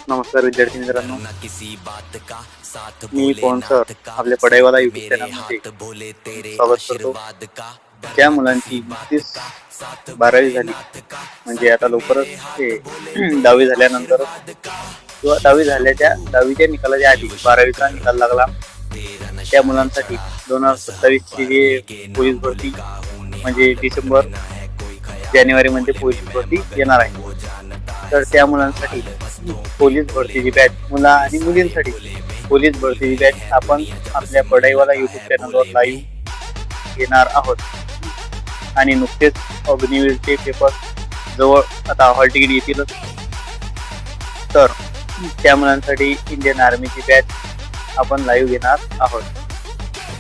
नमस्कार विद्यार्थी मित्रांनो, मी पवन सर आपल्या पढाईवाला YouTube चॅनलमध्ये स्वागत करतो. ज्या मुलांची नुकतीच 12वी झाली, म्हणजे आता लवकरच ते 10वी झाल्यानंतर किंवा 10वीच्या निकालाच्या आधी 12वीचा निकाल लागला, त्या मुलांसाठी 2027ची जे पोलीस भरती म्हणजे जानेवारीमध्ये पोलीस भरती येणार आहे. तर त्या मुलांसाठी पोलीस भरतीची बॅच, मुला आणि मुलींसाठी पोलीस भरतीची बॅच आपण आपल्या पढाईवाला YouTube चॅनलवर लाईव्ह घेणार आहोत. आणि नुकतेच अग्निवीरचे पेपर जवळ आता हॉल तिकीट येतीलच, तर त्या मुलांसाठी इंडियन आर्मीची बॅच आपण लाईव्ह घेणार आहोत.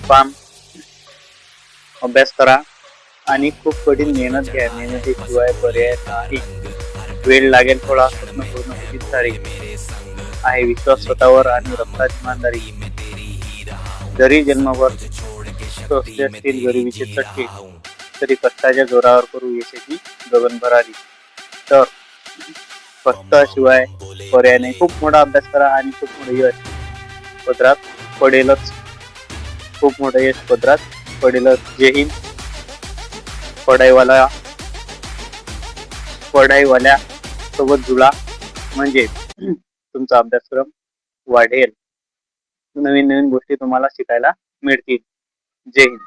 पण अभ्यास करा आणि खूप कठीण मेहनत घ्या. मेहनतीशिवाय पर्याय नाही. वेळ लागेल थोडा, स्वप्न पूर्ण होतील सारे. आहे विश्वास स्वतःवर आणि रक्ताची इमानदारी. जरी जन्मभर असतील गरिबीचे चटके, तरी कष्टाच्या जोरावर करू यशाची गगनभरारी. तर कष्टाशिवाय पर्याय नाही. खूप मोठा अभ्यास करा आणि खूप मोठं यश पदरात पडेलच. खूप मोठं यश पदरात पडेलच. जय हिंद. पढाईवाल्या सोबत जुळा, म्हणजे तुमचा अभ्यासक्रम वाढेल. नवीन नवीन गोष्टी तुम्हाला शिकायला मिळतील. जय हिंद.